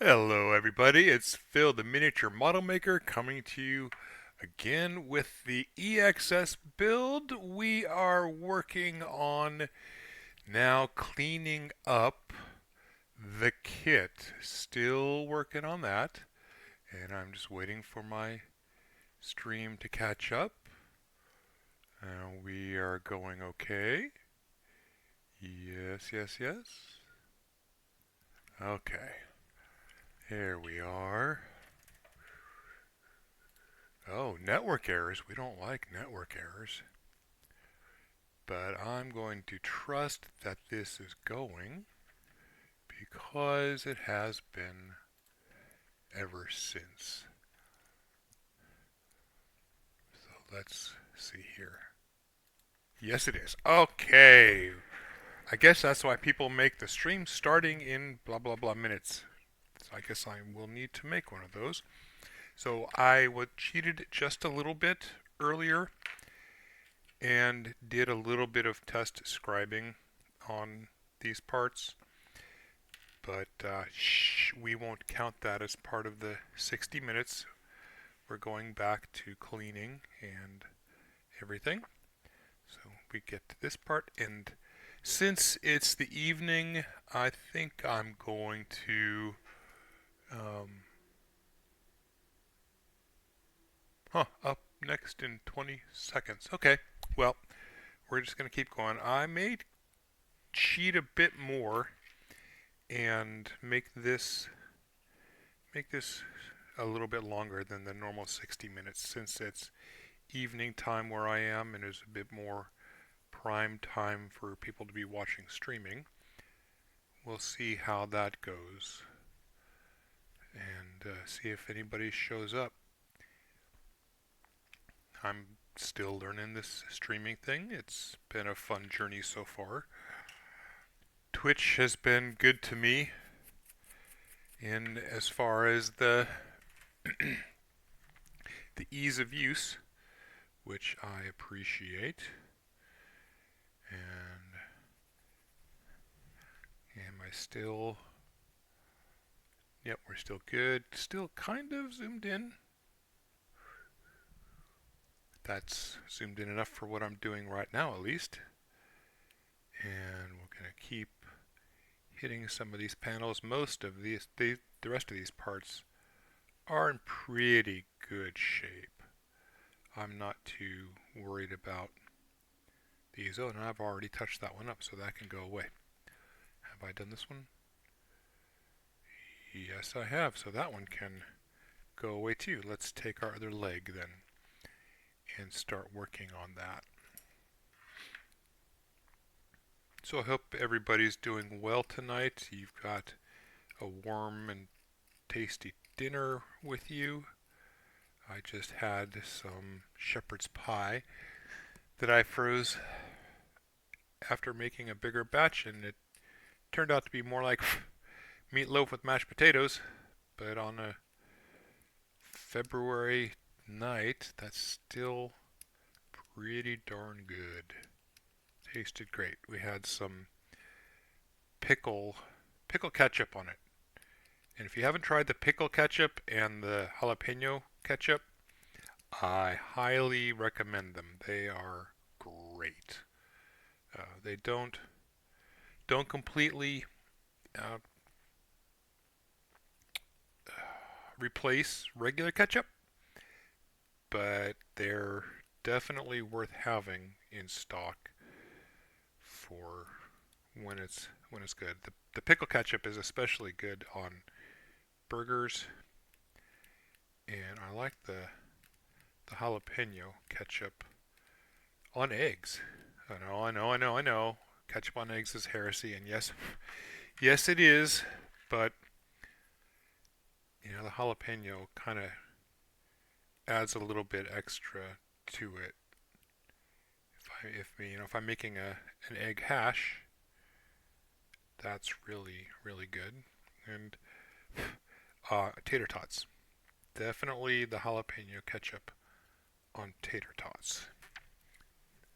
Hello everybody, it's Phil the Miniature Model Maker coming to you again with the EXS build. We are working on now cleaning up the kit. Still working on that, and I'm just waiting for my stream to catch up. We are going okay. Yes, yes, yes. Okay, here we are. Oh, network errors. We don't like network errors. But I'm going to trust that this is going because it has been ever since. So let's see here. Yes, it is. Okay. I guess that's why people make the stream starting in blah blah blah minutes. So I guess I will need to make one of those. So I cheated just a little bit earlier and did a little bit of test scribing on these parts, but we won't count that as part of the 60 minutes. We're going back to cleaning and everything. So we get to this part, and since it's the evening, I think I'm going to up next in 20 seconds. Okay, well, we're just going to keep going. I may cheat a bit more and make this a little bit longer than the normal 60 minutes, since it's evening time where I am and is a bit more prime time for people to be watching streaming. We'll see how that goes and see if anybody shows up. I'm still learning this streaming thing. It's been a fun journey so far. Twitch has been good to me in as far as the the ease of use, which I appreciate. And am I still? Yep, we're still good. Still kind of zoomed in. That's zoomed in enough for what I'm doing right now, at least. And we're going to keep hitting some of these panels. Most of the rest of these parts are in pretty good shape. I'm not too worried about these. Oh, and I've already touched that one up, so that can go away. Have I done this one? Yes, I have. So that one can go away too. Let's take our other leg then and start working on that. So I hope everybody's doing well tonight. You've got a warm and tasty dinner with you. I just had some shepherd's pie that I froze after making a bigger batch, and it turned out to be more like meatloaf with mashed potatoes. But on a February night, that's still pretty darn good. Tasted great. We had some pickle ketchup on it. And if you haven't tried the pickle ketchup and the jalapeno ketchup, I highly recommend them. They are great. They don't completely replace regular ketchup, but they're definitely worth having in stock for when it's good. The pickle ketchup is especially good on burgers, and I like the jalapeno ketchup on eggs. I know. Ketchup on eggs is heresy, and yes it is, but the jalapeno kind of adds a little bit extra to it. If I'm making an egg hash, that's really good. And tater tots, definitely the jalapeno ketchup on tater tots.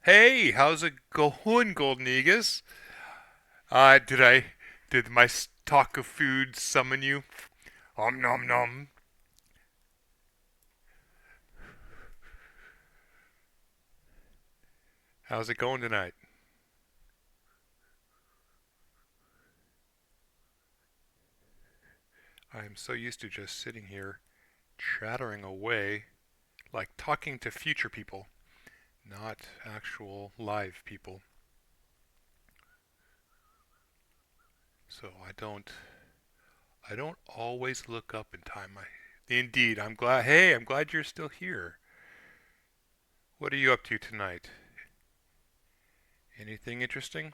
Hey, how's it going, Golden Aegis? Did my talk of food summon you? Om nom nom. How's it going tonight? I am so used to just sitting here chattering away, like talking to future people, not actual live people. So I don't always look up in time. Indeed, I'm glad. Hey, I'm glad you're still here. What are you up to tonight? Anything interesting?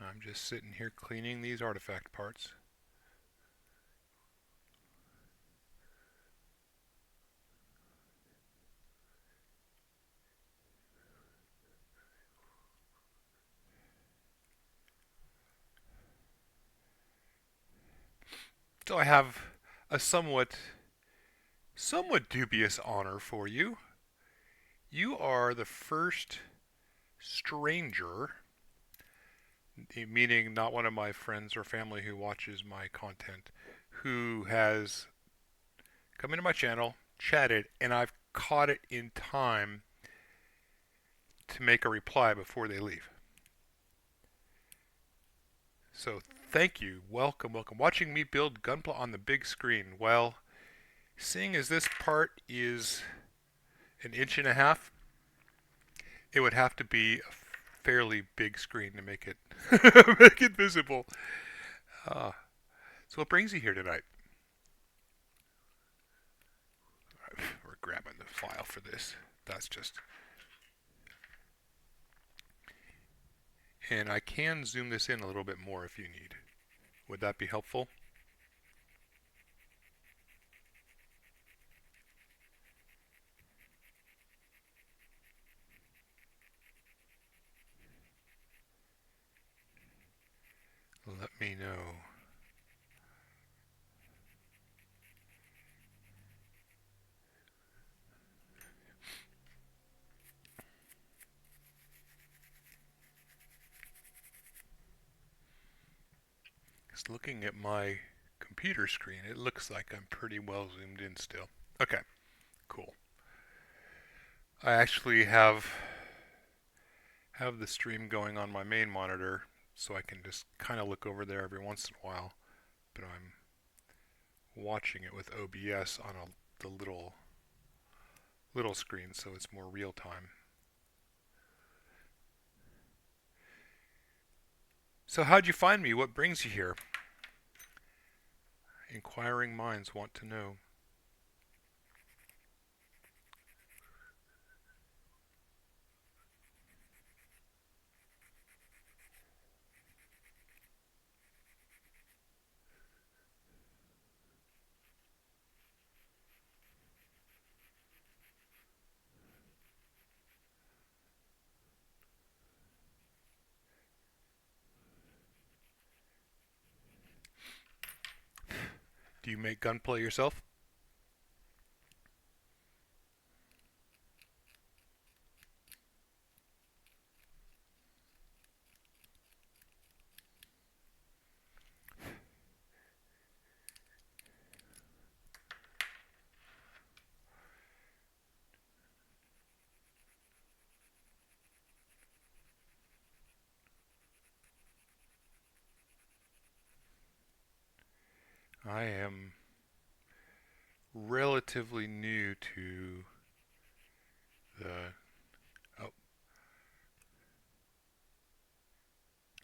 I'm just sitting here cleaning these artifact parts. So I have a somewhat dubious honor for you. You are the first stranger, meaning not one of my friends or family who watches my content, who has come into my channel, chatted, and I've caught it in time to make a reply before they leave. So thank you. Welcome, welcome. Watching me build Gunpla on the big screen. Well, seeing as this part is an inch and a half, it would have to be a fairly big screen to make it make it visible. Uh, so what brings you here tonight? We're grabbing the file for this. That's just... And I can zoom this in a little bit more if you need. Would that be helpful? Let me know. Just looking at my computer screen, it looks like I'm pretty well zoomed in still. Okay, cool. I actually have the stream going on my main monitor, so I can just kind of look over there every once in a while. But I'm watching it with OBS on the little screen, so it's more real time. So how'd you find me? What brings you here? Inquiring minds want to know. Do you make gunplay yourself? I am relatively new to the oh,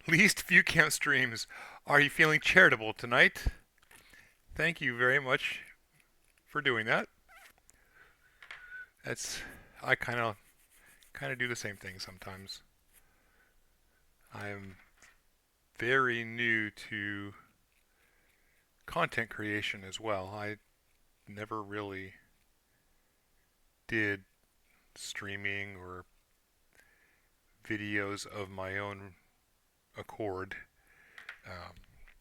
least view count streams. Are you feeling charitable tonight? Thank you very much for doing that. That's I kind of do the same thing sometimes. I am very new to content creation as well. I never really did streaming or videos of my own accord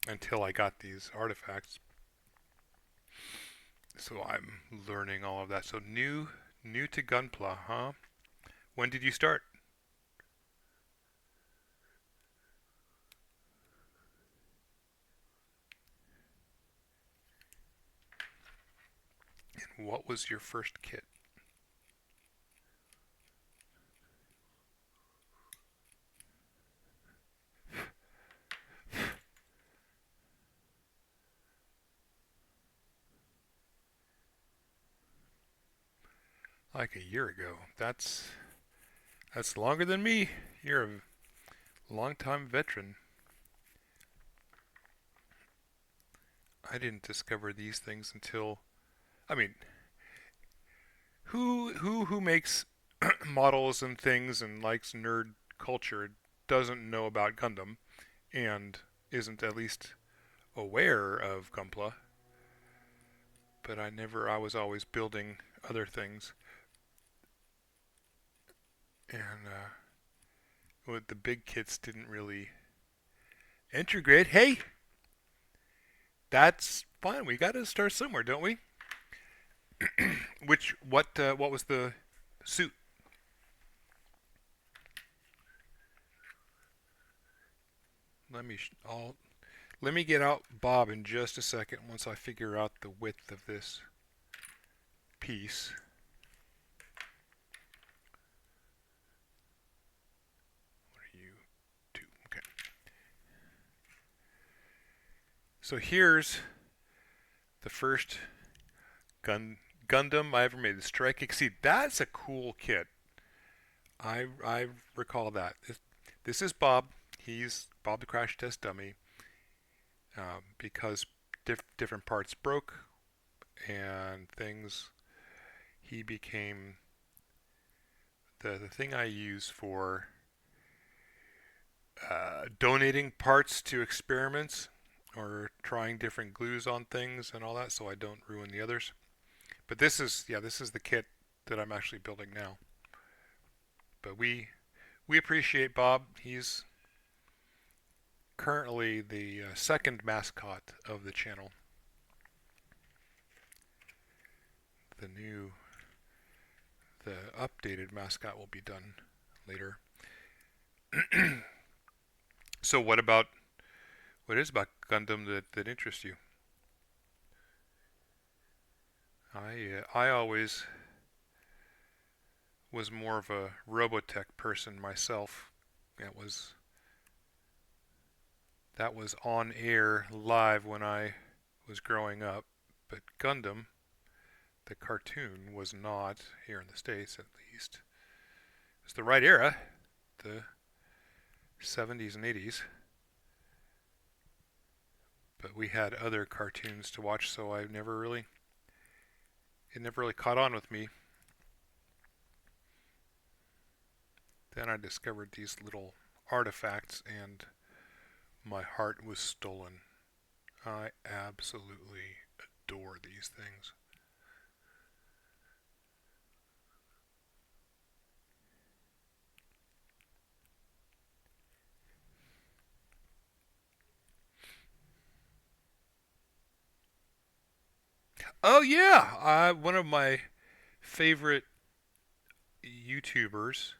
until I got these artifacts. So I'm learning all of that. So new to Gunpla, huh? When did you start? What was your first kit? Like a year ago. That's longer than me. You're a longtime veteran. I didn't discover these things until, I mean, who makes models and things and likes nerd culture doesn't know about Gundam and isn't at least aware of Gunpla. But I was always building other things. And with the big kits didn't really integrate. Hey, that's fine. We got to start somewhere, don't we? What was the suit? Let me I'll let me get out Bob in just a second once I figure out the width of this piece. What are you do? Okay. So here's the first Gundam I ever made. The Strike Exceed. That's a cool kit. I recall that. This is Bob. He's Bob the Crash Test Dummy. Because different parts broke and things, he became the thing I use for donating parts to experiments or trying different glues on things and all that, so I don't ruin the others. But this is the kit that I'm actually building now. But we appreciate Bob. He's currently the second mascot of the channel. The updated mascot will be done later. So what is about Gundam that interests you? I always was more of a Robotech person myself. That was on air live when I was growing up, but Gundam, the cartoon, was not here in the States at least. It's the right era, the 70s and 80s. But we had other cartoons to watch, so it never really caught on with me. Then I discovered these little artifacts and my heart was stolen. I absolutely adore these things. Oh yeah, one of my favorite YouTubers,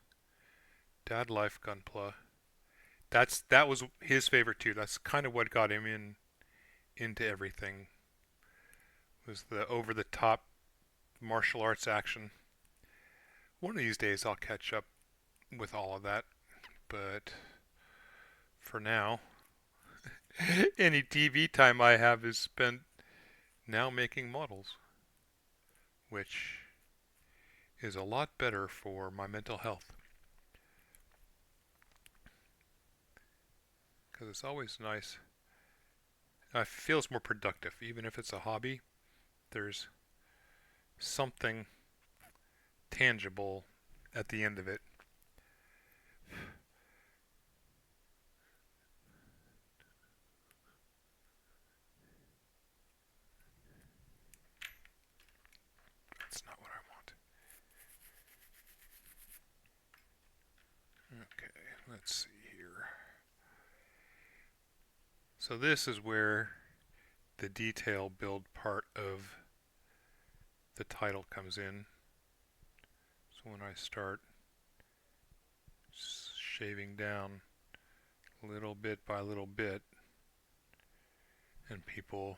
Dad Life Gunpla. That was his favorite too. That's kind of what got him into everything. Was the over the top martial arts action. One of these days I'll catch up with all of that, but for now, any TV time I have is spent now making models, which is a lot better for my mental health. Because it's always nice. It feels more productive, even if it's a hobby. There's something tangible at the end of it. That's not what I want. Okay, let's see here. So this is where the detail build part of the title comes in. So when I start shaving down little bit by little bit, and people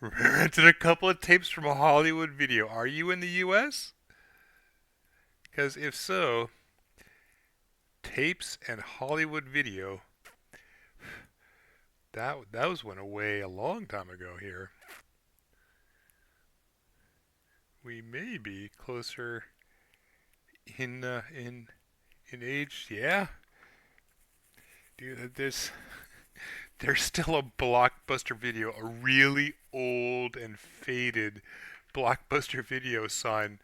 Rented a couple of tapes from a Hollywood Video. Are you in the U.S.? Because if so, tapes and Hollywood Video, those went away a long time ago here. We may be closer in age. Yeah, dude, there's still a Blockbuster Video, a really old and faded Blockbuster Video sign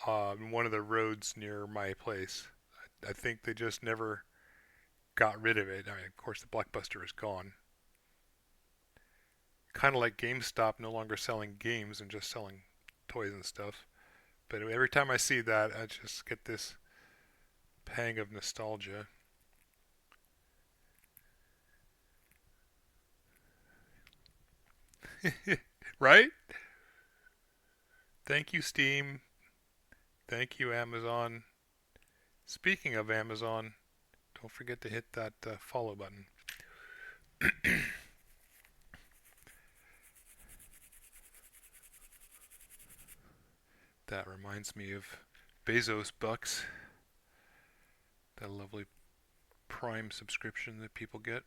on one of the roads near my place. I think they just never got rid of it. I mean, of course, the Blockbuster is gone. Kind of like GameStop no longer selling games and just selling toys and stuff. But every time I see that, I just get this pang of nostalgia. Right? Thank you, Steam. Thank you, Amazon. Speaking of Amazon, don't forget to hit that follow button. That reminds me of Bezos Bucks, that lovely Prime subscription that people get.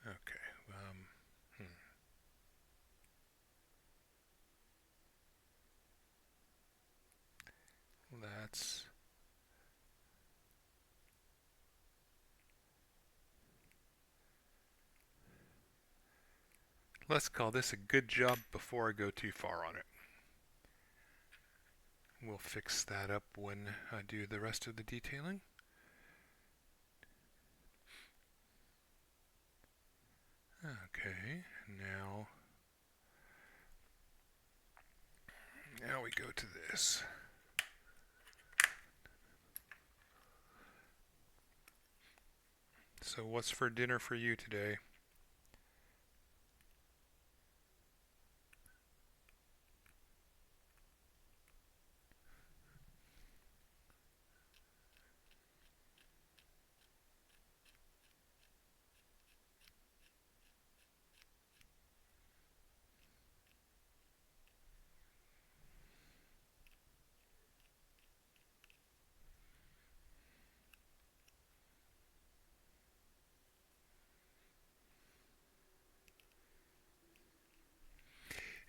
Okay. Hmm. That's Let's call this a good job before I go too far on it. We'll fix that up when I do the rest of the detailing. Okay, now we go to this. So what's for dinner for you today?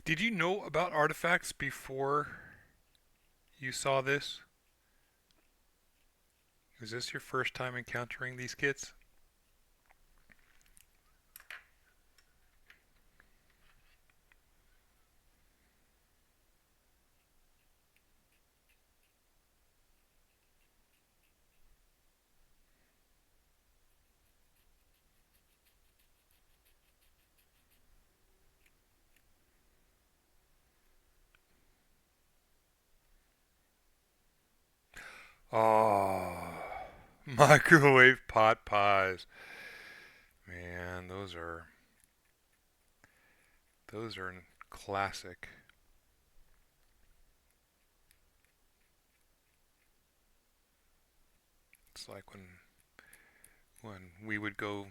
Did you know about artifacts before you saw this? Is this your first time encountering these kits? Oh, microwave pot pies. Man, those are classic. It's like when we would go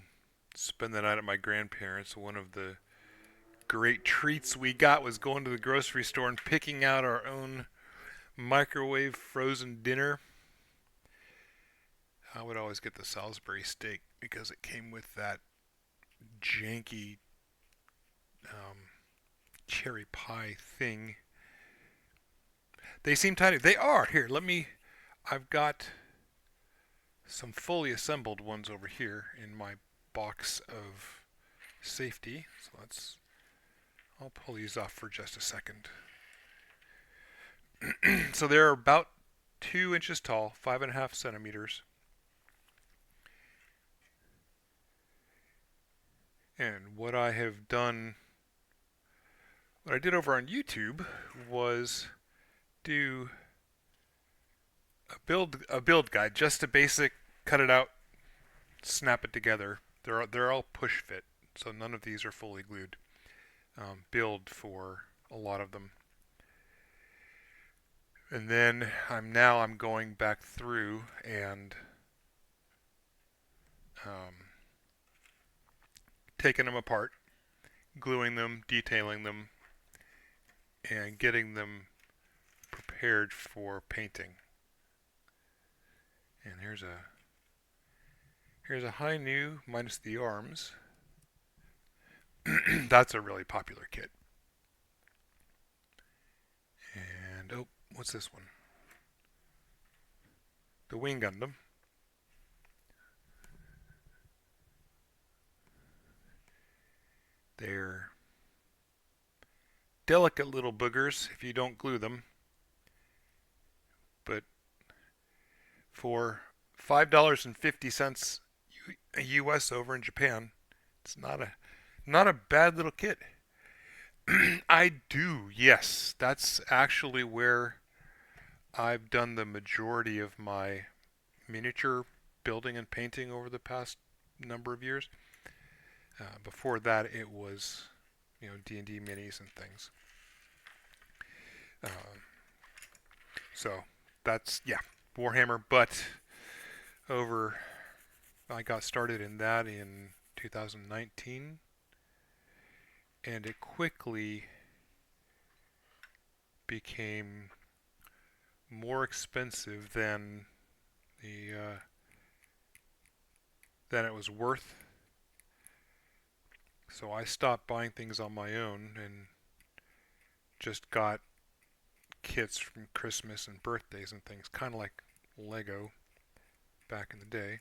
spend the night at my grandparents', one of the great treats we got was going to the grocery store and picking out our own microwave frozen dinner. I would always get the Salisbury steak because it came with that janky um, cherry pie thing. They seem tiny. They are. Here, I've got some fully assembled ones over here in my box of safety. So I'll pull these off for just a second. So they're about 2 inches tall, 5.5 centimeters. And what I did over on YouTube was do a build guide, just a basic cut it out, snap it together. They're all push fit, so none of these are fully glued. Build for a lot of them. And then I'm going back through and taking them apart, gluing them, detailing them, and getting them prepared for painting. And here's a high new minus the arms. That's a really popular kit. And oh, what's this one? The Wing Gundam. They're delicate little boogers if you don't glue them. But for $5.50 US over in Japan, it's not a bad little kit. I do, yes. That's actually where I've done the majority of my miniature building and painting over the past number of years. Before that, it was, D&D minis and things. So that's, yeah, Warhammer. But I got started in that in 2019, and it quickly became more expensive than than it was worth. So I stopped buying things on my own and just got kits from Christmas and birthdays and things, kind of like Lego back in the day.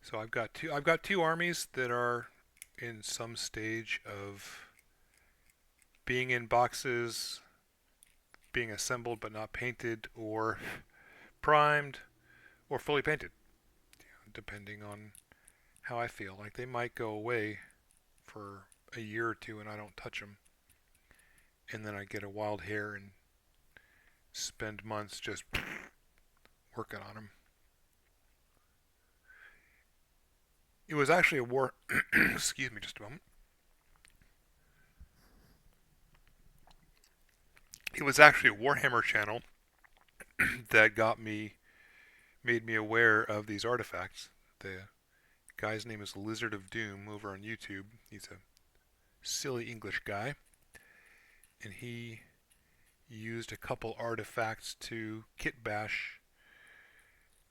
So I've got two armies that are in some stage of being in boxes, being assembled but not painted, or primed, or fully painted, depending on how I feel. Like they might go away for a year or two and I don't touch them, and then I get a wild hair and spend months just working on them. It was actually a war. Excuse me, just a moment. It was actually a Warhammer channel that made me aware of these artifacts. The guy's name is Lizard of Doom over on YouTube. He's a silly English guy, and he used a couple artifacts to kit bash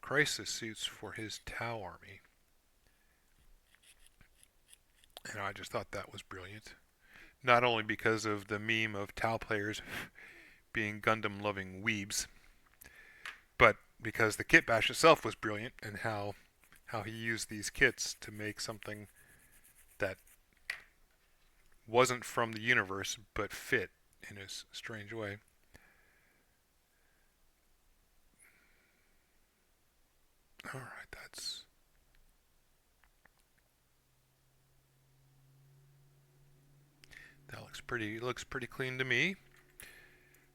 crisis suits for his Tau army. And I just thought that was brilliant. Not only because of the meme of Tau players being Gundam-loving weebs, but because the kit bash itself was brilliant, and how he used these kits to make something that wasn't from the universe but fit in a strange way. All right, that looks pretty clean to me.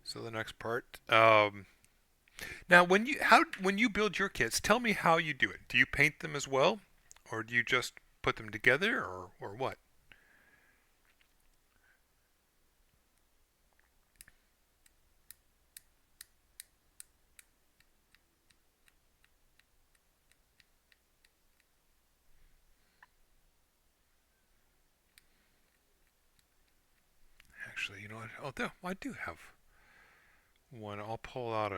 So the next part. Now, when you build your kits, tell me how you do it. Do you paint them as well, or do you just put them together, or what? Actually, you know what? Oh, I do have one. I'll pull out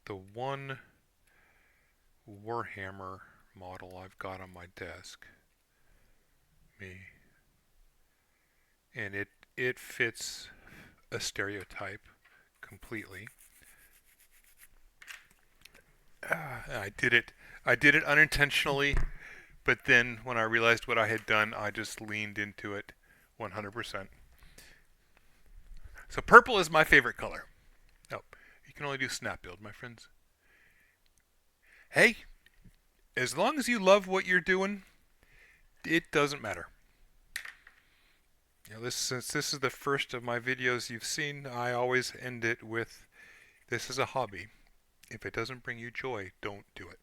the one Warhammer model I've got on my desk. And it fits a stereotype completely. I did it unintentionally, but then when I realized what I had done, I just leaned into it 100%. So purple is my favorite color. Oh, you can only do snap build, my friends. Hey, as long as you love what you're doing, it doesn't matter. Since this is the first of my videos you've seen, I always end it with, this is a hobby. If it doesn't bring you joy, don't do it.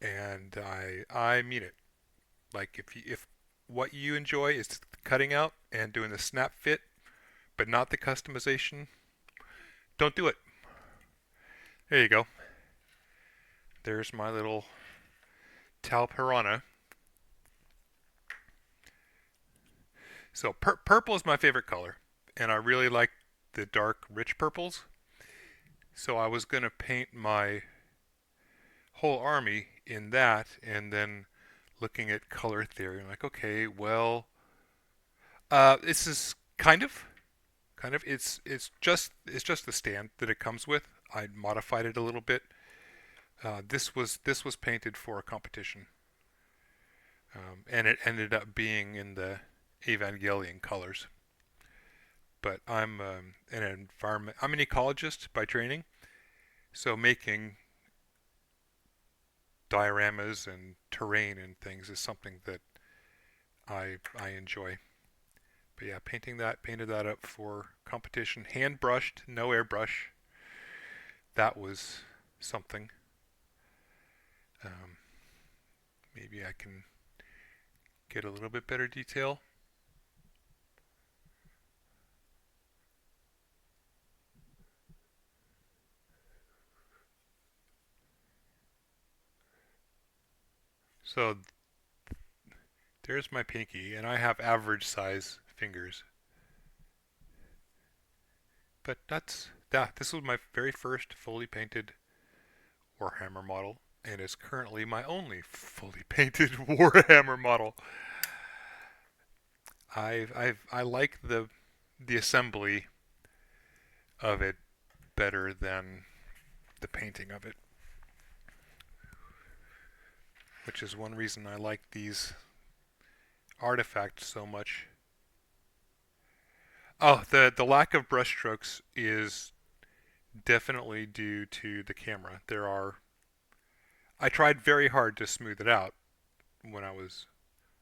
And I mean it. Like if what you enjoy is cutting out and doing the snap fit, but not the customization, don't do it. There you go. There's my little Tal Piranha. So purple is my favorite color, and I really like the dark, rich purples. So I was going to paint my whole army in that, and then looking at color theory, I'm like, okay, well, this is kind of, it's just the stand that it comes with. I modified it a little bit. This was painted for a competition, and it ended up being in the Evangelion colors. But I'm an ecologist by training, so making dioramas and terrain and things is something that I enjoy. But yeah, painted that up for competition, hand brushed, no airbrush. That was something. Um, Maybe I can get a little bit better detail. So there's my pinky, and I have average size fingers. But this was my very first fully painted Warhammer model, and is currently my only fully painted Warhammer model. I like the assembly of it better than the painting of it, which is one reason I like these artifacts so much. Oh, the lack of brushstrokes is definitely due to the camera. I tried very hard to smooth it out when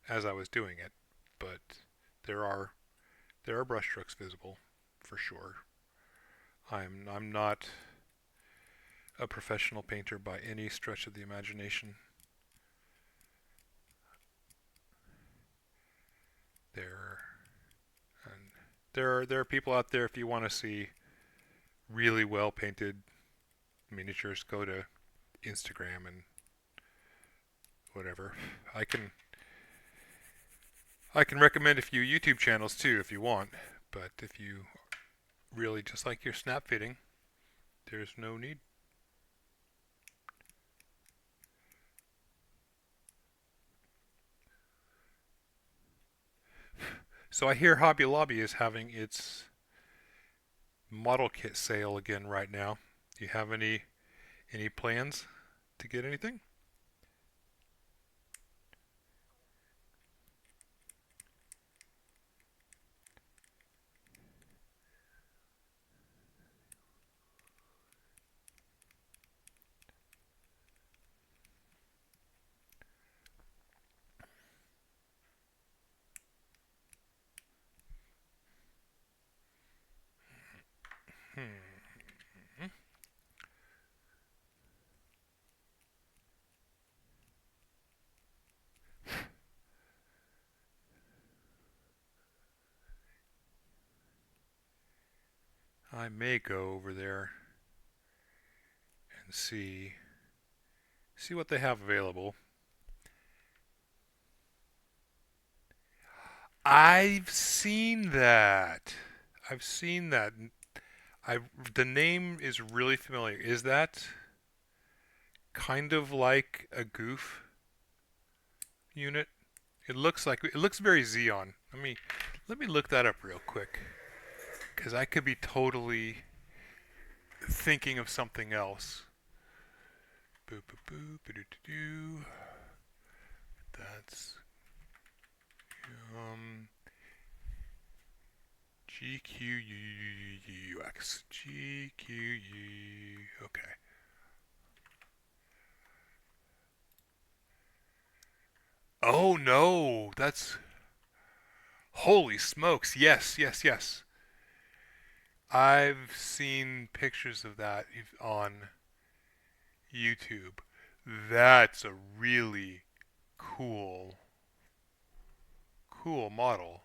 as I was doing it, but there are there are brushstrokes visible for sure. I'm not a professional painter by any stretch of the imagination. There and there are people out there, if you want to see really well painted miniatures, go to Instagram and whatever. I can I can recommend a few YouTube channels too if you want, but if you really just like your snap fitting, there's no need. So I hear Hobby Lobby is having its model kit sale again right now. Do you have any plans to get anything? Hmm. I may go over there and see what they have available. I've seen that. I've seen that. I the name is really familiar. Is that kind of like a goof unit? It looks very Xeon. Let me look that up real quick because I could be totally thinking of something else. Boo boo boo boo doo doo doo. That's um GQUX GQU. Okay. Oh no, that's holy smokes. Yes, yes, yes. I've seen pictures of that on YouTube. That's a really cool cool model.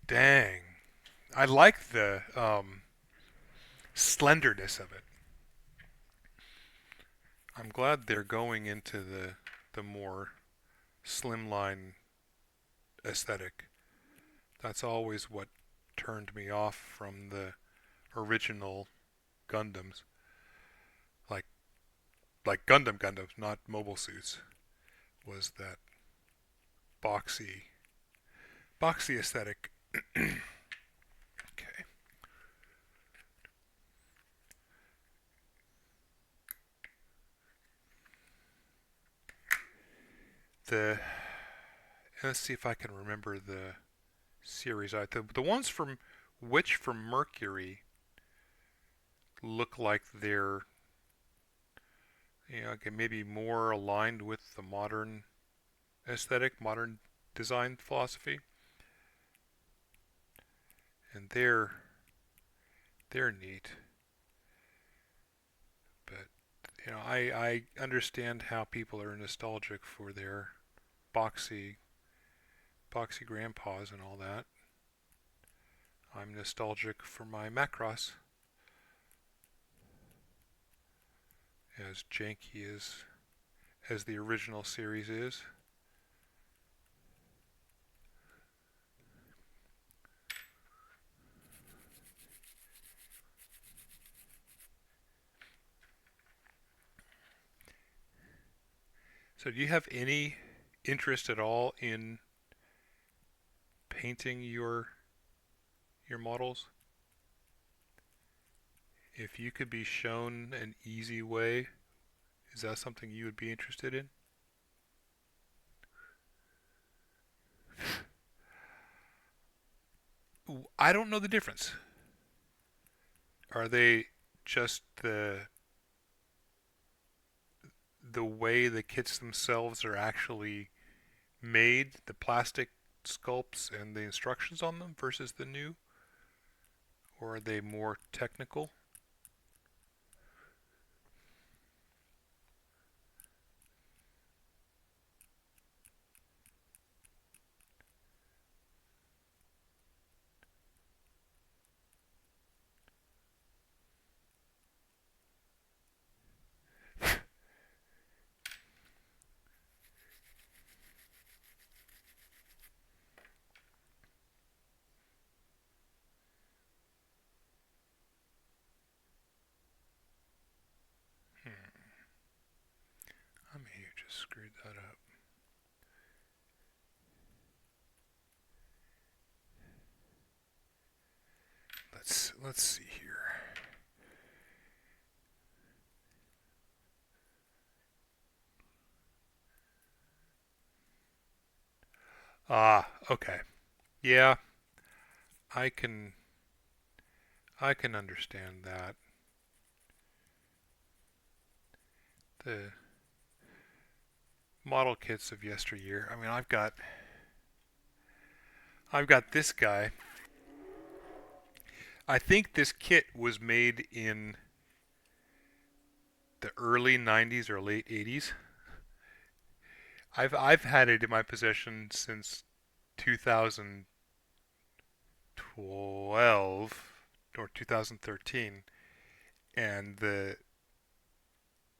Dang. I like the slenderness of it. I'm glad they're going into the more slimline aesthetic. That's always what turned me off from the original Gundams, like Gundams, not mobile suits. Was that boxy aesthetic? Okay. The Let's see if I can remember the series. The ones from Mercury look like they're maybe more aligned with the modern aesthetic, modern design philosophy, and they're neat. But I understand how people are nostalgic for their boxy grandpas and all that. I'm nostalgic for my Macross, as janky as the original series is. So do you have any interest at all in painting your models? If you could be shown an easy way, is that something you would be interested in? I don't know the difference. Are they just the way the kits themselves are actually made, the plastic sculpts and the instructions on them versus the new? Or are they more technical? Hmm. I may have just screwed that up. Let's see here. Ah, okay. Yeah, I can I can understand that. The model kits of yesteryear. I mean, I've got this guy. I think this kit was made in the early 90s or late 80s. I've had it in my possession since 2012 or 2013, and the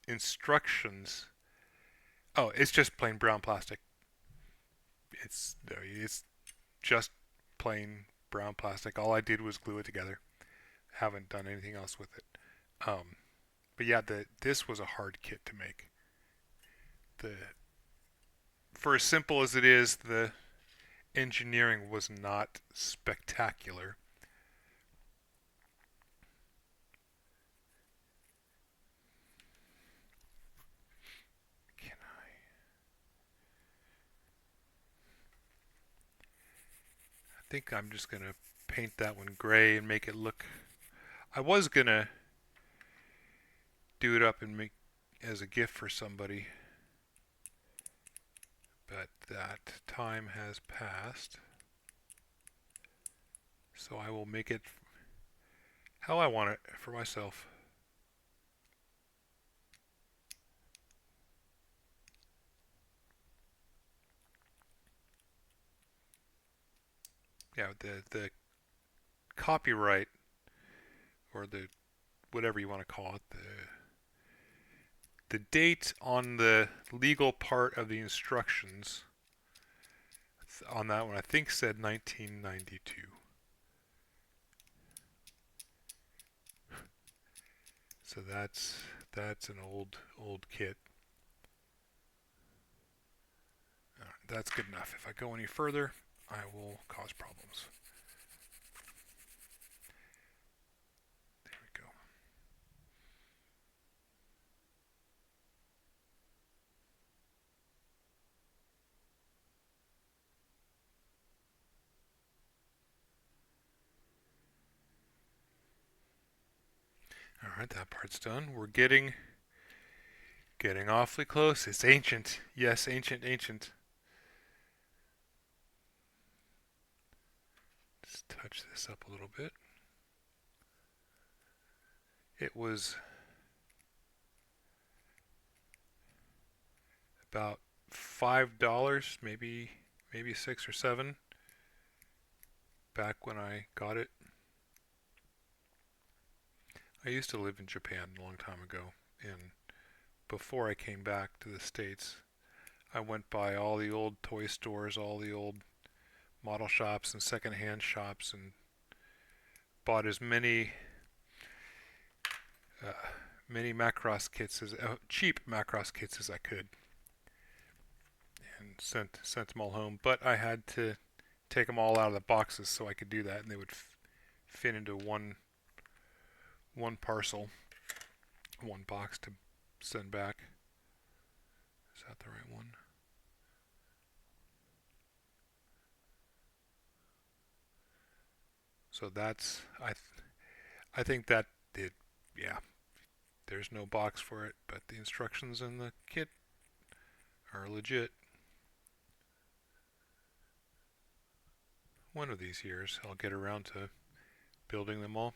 instructions. Oh, it's just plain brown plastic. It's just plain brown plastic. All I did was glue it together. Haven't done anything else with it. Um, but yeah, this was a hard kit to make. The For as simple as it is, the engineering was not spectacular. Can I think I'm just gonna paint that one gray and make it look. I was gonna do it up and make as a gift for somebody, but that time has passed. So I will make it how I want it for myself. Yeah, the copyright or the whatever you want to call it, the date on the legal part of the instructions on that one I think said 1992. So that's an old kit. That's good enough. If I go any further, I will cause problems. There we go. All right, that part's done. We're getting awfully close. It's ancient. Yes, ancient, ancient. Let's touch this up a little bit. It was about $5, maybe 6 or 7 back when I got it. I used to live in Japan a long time ago, and before I came back to the States, I went by all the old toy stores, all the old model shops and secondhand shops, and bought as many Macross kits as cheap Macross kits as I could, and sent them all home. But I had to take them all out of the boxes so I could do that, and they would fit into one parcel, one box to send back. Is that the right one? So that's I think that did, yeah. There's no box for it, but the instructions in the kit are legit. One of these years I'll get around to building them all.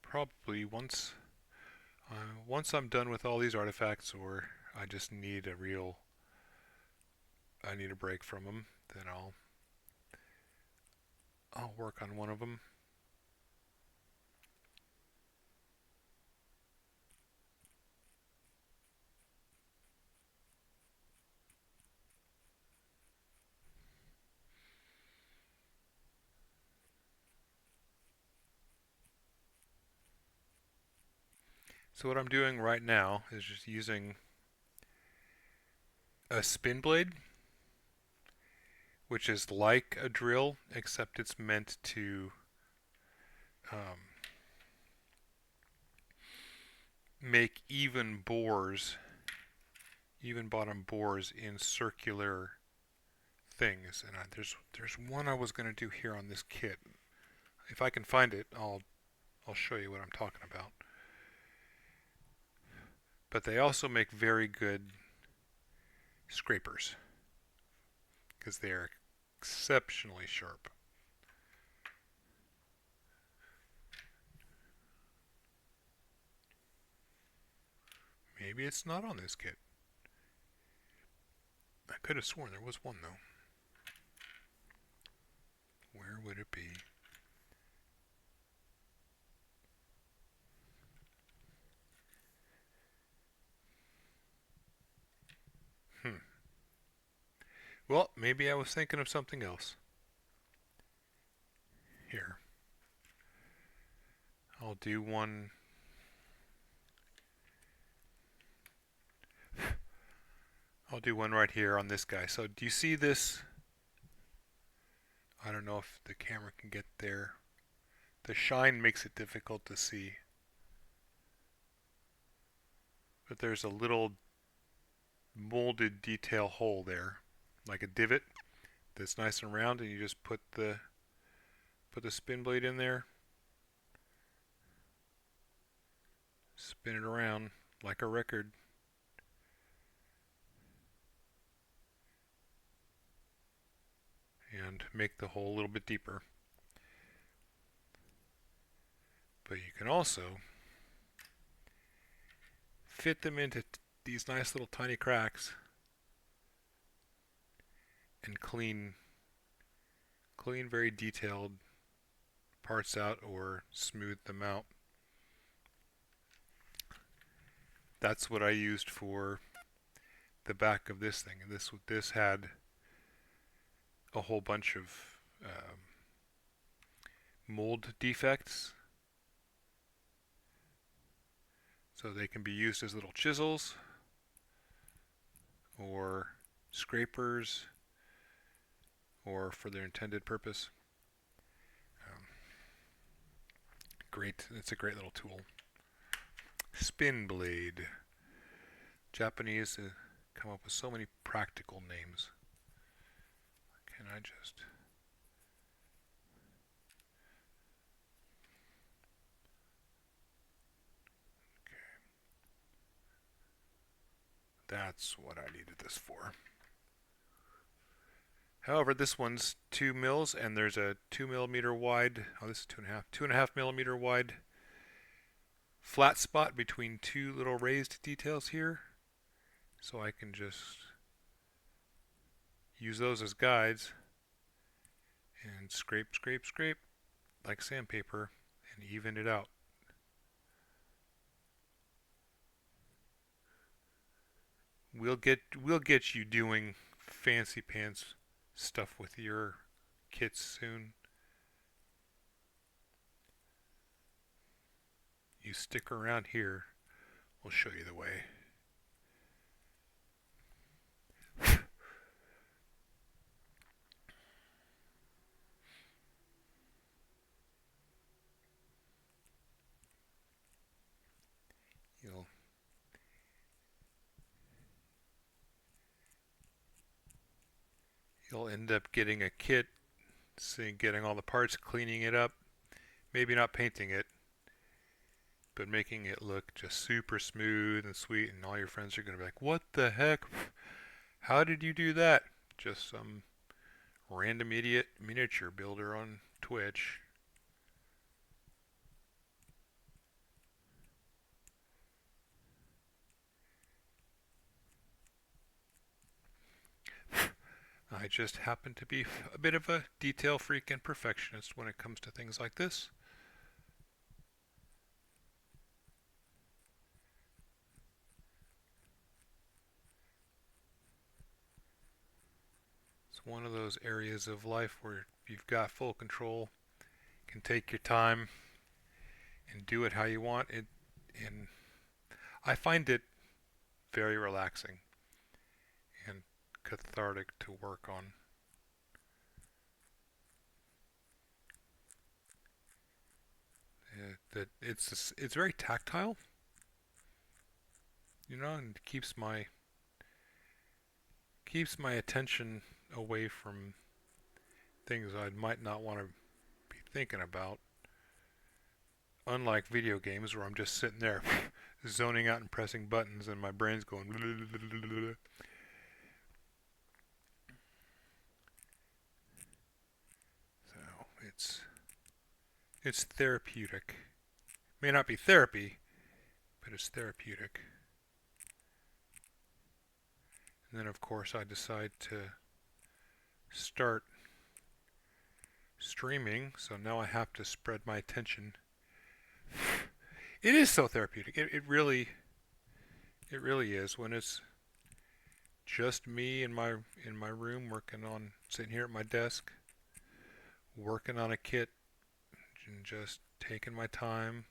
Probably once I'm done with all these artifacts, or I just need I need a break from them, then I'll work on one of them. So what I'm doing right now is just using a spin blade, which is like a drill, except it's meant to make even bottom bores in circular things. And there's one I was going to do here on this kit. If I can find it, I'll show you what I'm talking about. But they also make very good scrapers because they're exceptionally sharp. Maybe it's not on this kit. I could have sworn there was one though. Where would it be? Well, maybe I was thinking of something else. Here. I'll do one. I'll do one right here on this guy. So do you see this? I don't know if the camera can get there. The shine makes it difficult to see. But there's a little molded detail hole there, like a divot that's nice and round, and you just put the spin blade in there, spin it around like a record, and make the hole a little bit deeper. But you can also fit them into these nice little tiny cracks and clean clean very detailed parts out or smooth them out. That's what I used for the back of this thing. And this had a whole bunch of mold defects, so they can be used as little chisels or scrapers or for their intended purpose. Great, it's a great little tool. Spin blade. Japanese come up with so many practical names. Can I just... Okay. That's what I needed this for. However, this one's 2 mils, and there's a 2 millimeter wide, oh, this is 2.5 millimeter wide flat spot between two little raised details here. So I can just use those as guides and scrape, scrape, scrape like sandpaper and even it out. We'll get you doing fancy pants stuff with your kits soon. You stick around here, we'll show you the way. You'll end up getting a kit, getting all the parts, cleaning it up, maybe not painting it, but making it look just super smooth and sweet, and all your friends are going to be like, what the heck? How did you do that? Just some random idiot miniature builder on Twitch. I just happen to be a bit of a detail freak and perfectionist when it comes to things like this. It's one of those areas of life where you've got full control, you can take your time and do it how you want it, and I find it very relaxing and cathartic to work on. That it's very tactile, you know, and keeps my attention away from things I might not want to be thinking about. Unlike video games where I'm just sitting there zoning out and pressing buttons and my brain's going blah, blah, blah, blah, blah. So it's therapeutic. May not be therapy, but it's therapeutic. And then of course I decide to start streaming, so now I have to spread my attention. It is so therapeutic. It really is when it's just me in my room sitting here at my desk working on a kit and just taking my time,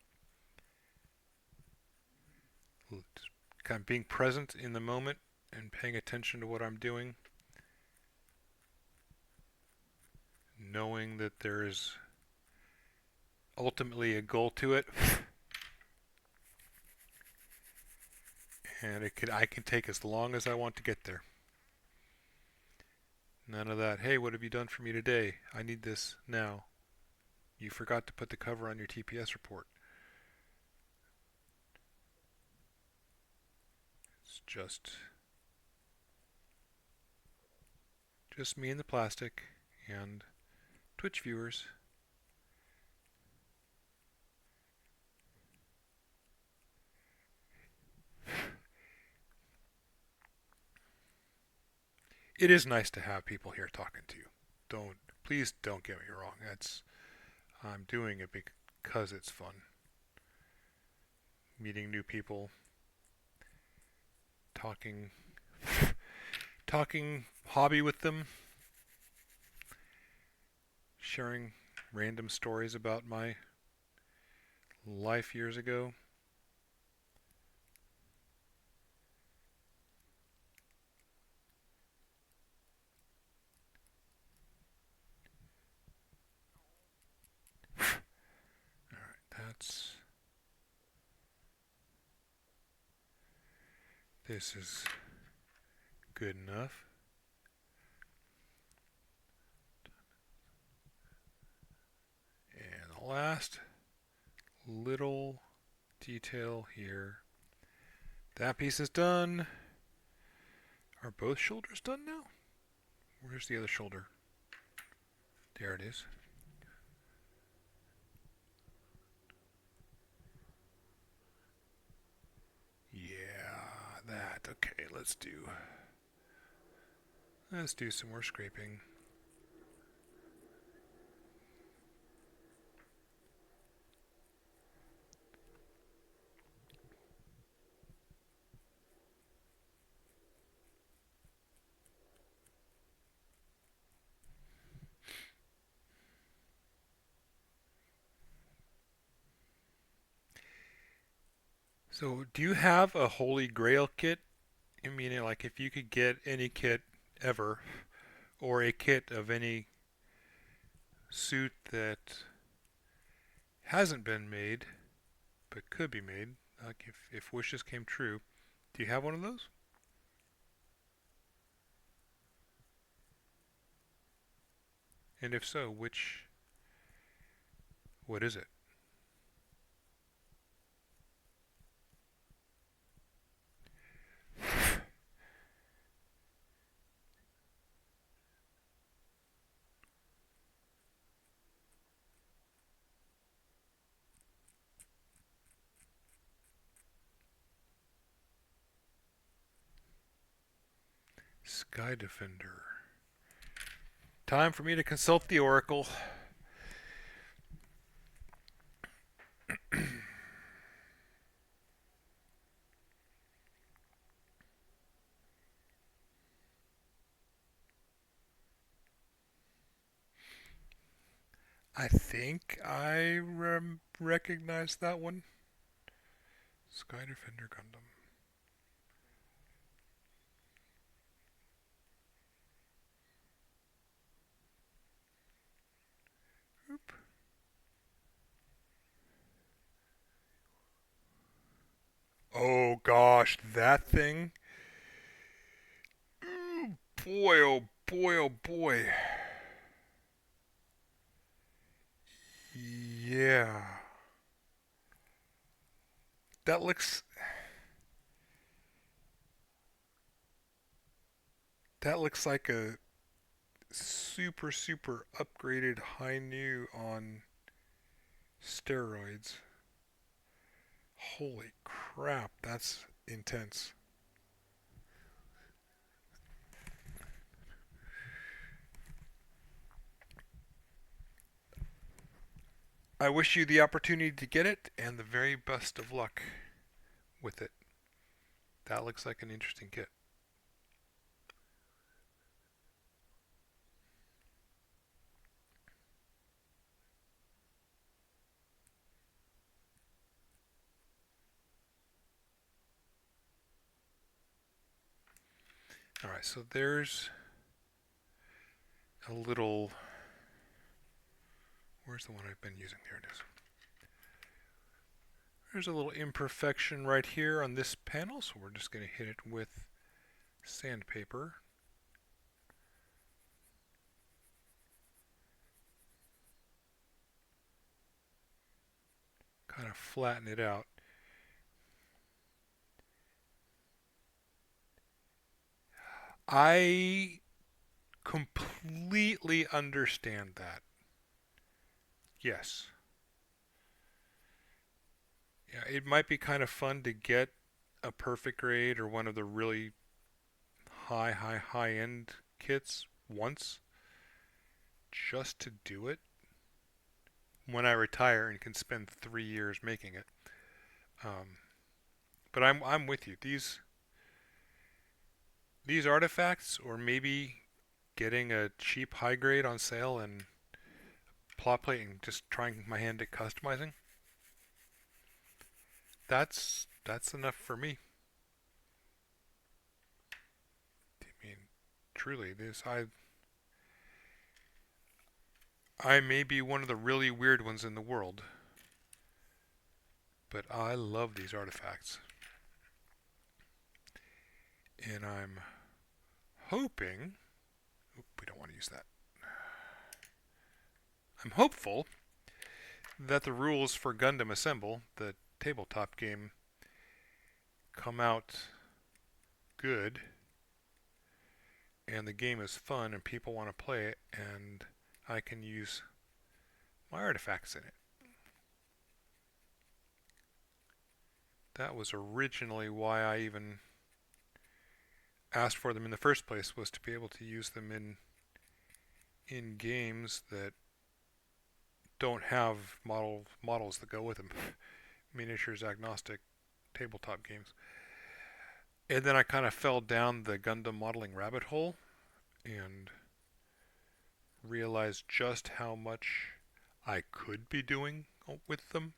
kind of being present in the moment and paying attention to what I'm doing, knowing that there is ultimately a goal to it, and I can take as long as I want to get there. None of that, hey, what have you done for me today? I need this now. You forgot to put the cover on your TPS report. It's just me and the plastic and Twitch viewers. It is nice to have people here talking to you. Please don't get me wrong. I'm doing it because it's fun. Meeting new people, talking talking hobby with them, sharing random stories about my life years ago. That's this is good enough. And the last little detail here. That piece is done. Are both shoulders done now? Where's the other shoulder? There it is. Yeah, that. Okay, let's do some more scraping. So, do you have a holy grail kit? I mean, like if you could get any kit ever, or a kit of any suit that hasn't been made but could be made, like if wishes came true, do you have one of those? And if so, what is it? Sky Defender. Time for me to consult the Oracle. I think I recognize that one. Sky Defender Gundam. Oop. Oh gosh, that thing. Ooh, boy, oh boy, oh boy. Yeah. That looks like a super upgraded high new on steroids. Holy crap, that's intense. I wish you the opportunity to get it and the very best of luck with it. That looks like an interesting kit. Alright, so there's a little... Where's the one I've been using? There it is. There's a little imperfection right here on this panel, so we're just going to hit it with sandpaper. Kind of flatten it out. I completely understand that. Yes. Yeah, it might be kind of fun to get a perfect grade or one of the really high end kits once, just to do it when I retire and can spend 3 years making it. Um, but I'm with you. These artifacts, or maybe getting a cheap high grade on sale and plot plate and just trying my hand at customizing. That's enough for me. I mean, truly, I may be one of the really weird ones in the world, but I love these artifacts. And I'm hoping, we don't want to use that. I'm hopeful that the rules for Gundam Assemble, the tabletop game, come out good and the game is fun and people want to play it and I can use my artifacts in it. That was originally why I even asked for them in the first place, was to be able to use them in games that don't have models that go with them. Miniatures agnostic tabletop games. And then I kind of fell down the Gundam modeling rabbit hole and realized just how much I could be doing with them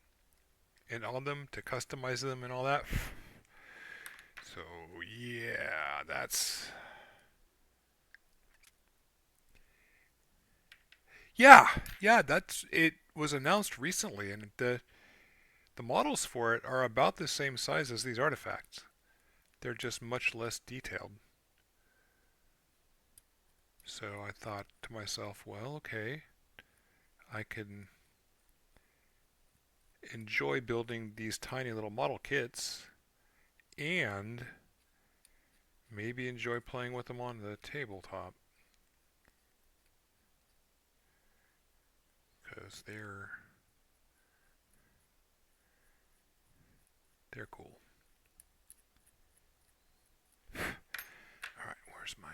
and on them to customize them and all that. So yeah, that's it was announced recently, and the models for it are about the same size as these artifacts. They're just much less detailed. So I thought to myself, well, okay, I can enjoy building these tiny little model kits and maybe enjoy playing with them on the tabletop, because they're cool. All right, where's my?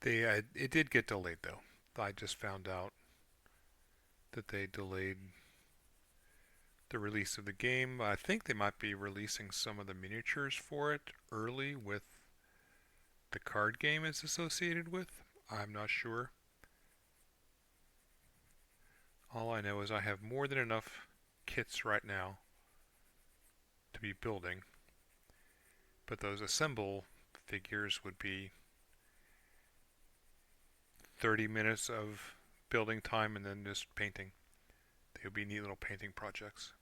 It did get delayed though. I just found out that they delayed the release of the game. I think they might be releasing some of the miniatures for it early with the card game it's associated with. I'm not sure. All I know is I have more than enough kits right now to be building, but those assemble figures would be 30 minutes of building time and then just painting. They would be neat little painting projects.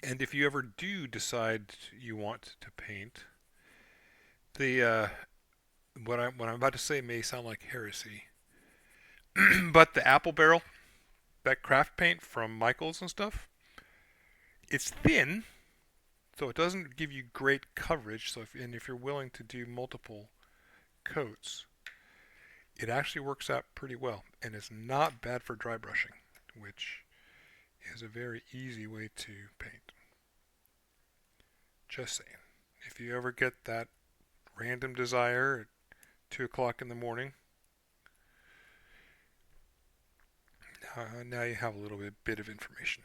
And if you ever do decide you want to paint, the what I'm about to say may sound like heresy, but the apple barrel, that craft paint from Michaels and stuff, it's thin, so it doesn't give you great coverage. So if you're willing to do multiple coats, it actually works out pretty well, and it's not bad for dry brushing, which is a very easy way to paint. Just saying. If you ever get that random desire at 2 o'clock in the morning, now you have a little bit of information.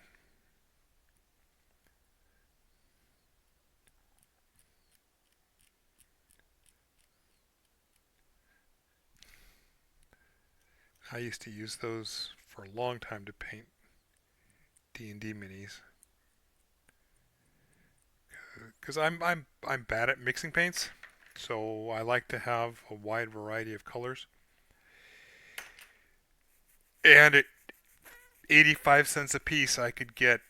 I used to use those for a long time to paint D&D minis, because I'm bad at mixing paints, so I like to have a wide variety of colors. And at 85 cents a piece, I could get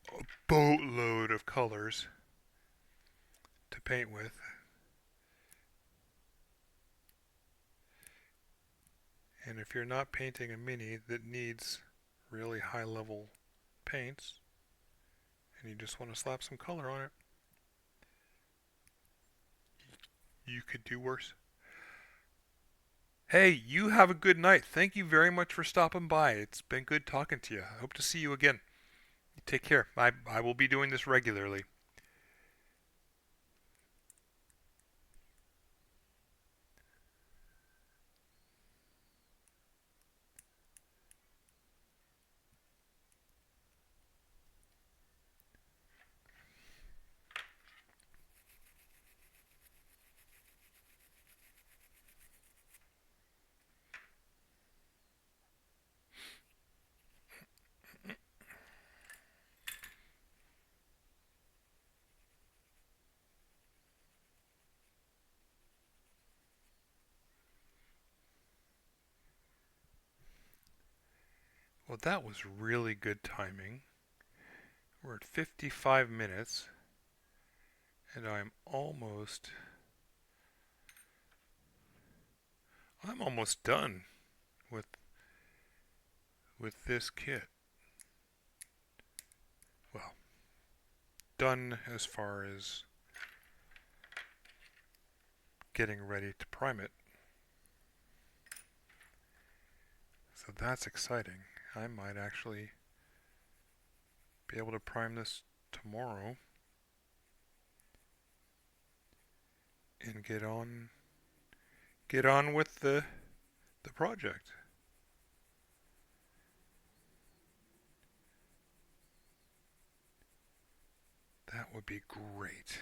a boatload of colors to paint with. And if you're not painting a mini that needs really high level paints, and you just want to slap some color on it, you could do worse. Hey, you have a good night. Thank you very much for stopping by. It's been good talking to you. I hope to see you again. Take care. I will be doing this regularly. Well, that was really good timing. We're at 55 minutes, and I'm almost done with this kit. Well, done as far as getting ready to prime it. So that's exciting. I might actually be able to prime this tomorrow and get on with the project. That would be great.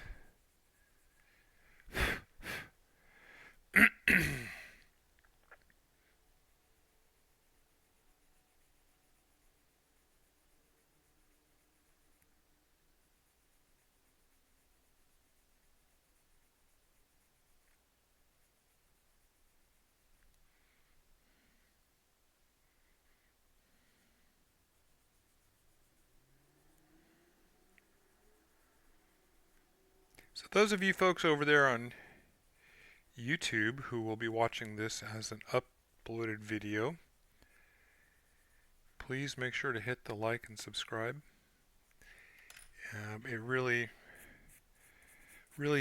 So those of you folks over there on YouTube who will be watching this as an uploaded video, please make sure to hit the like and subscribe. It really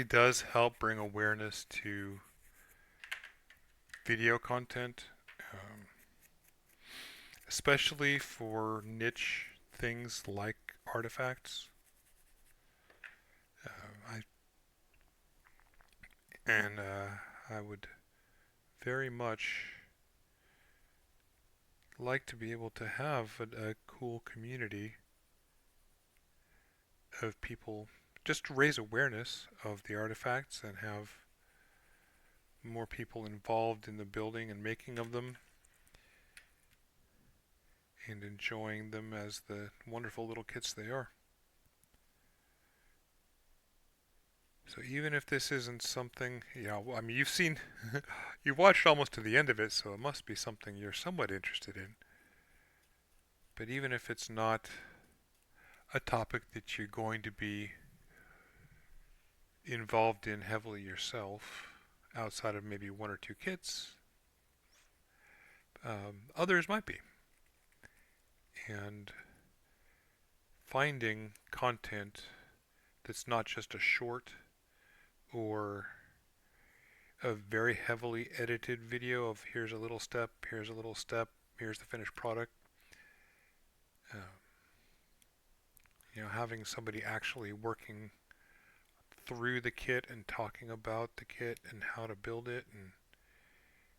does help bring awareness to video content, especially for niche things like artifacts. I would very much like to be able to have a cool community of people just to raise awareness of the artifacts and have more people involved in the building and making of them and enjoying them as the wonderful little kits they are. So even if this isn't something, I mean, you've watched almost to the end of it, so it must be something you're somewhat interested in. But even if it's not a topic that you're going to be involved in heavily yourself, outside of maybe one or two kits, others might be. And finding content that's not just a short or a very heavily edited video of here's a little step, here's the finished product. Having somebody actually working through the kit and talking about the kit and how to build it and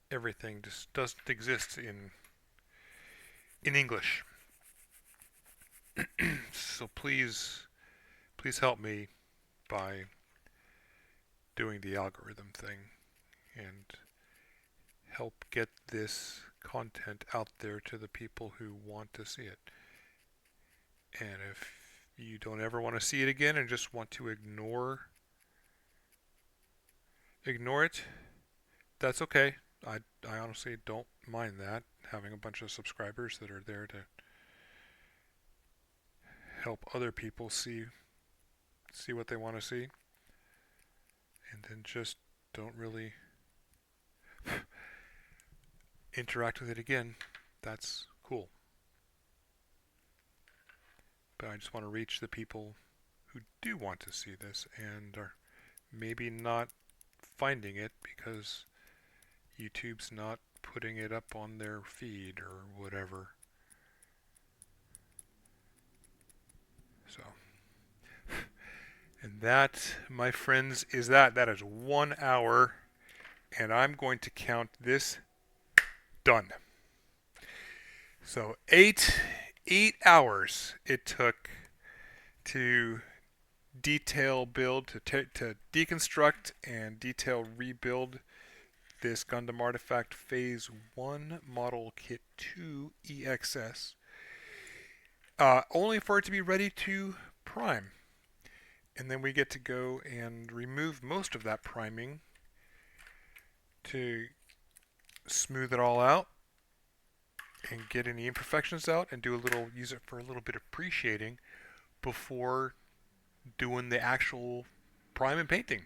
everything just doesn't exist in English. So please help me by doing the algorithm thing and help get this content out there to the people who want to see it. And if you don't ever want to see it again and just want to ignore it, that's okay. I honestly don't mind that, having a bunch of subscribers that are there to help other people see what they want to see, and then just don't really interact with it again. That's cool. But I just want to reach the people who do want to see this and are maybe not finding it because YouTube's not putting it up on their feed or whatever. So, and that, my friends, is that. That is 1 hour, and I'm going to count this done. So 8 hours it took to detail build, to deconstruct and detail rebuild this Gundam Artifact Phase 1 Model Kit 2 EXS, only for it to be ready to prime. And then we get to go and remove most of that priming to smooth it all out and get any imperfections out and use it for a little bit of pre-shading before doing the actual prime and painting.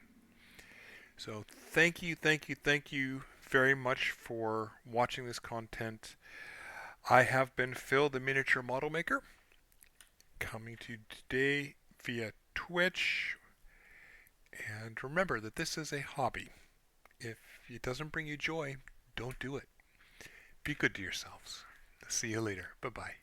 So thank you very much for watching this content. I have been Phil, the Miniature Model Maker, coming to you today via Twitch. And remember that this is a hobby. If it doesn't bring you joy, don't do it. Be good to yourselves. See you later. Bye-bye.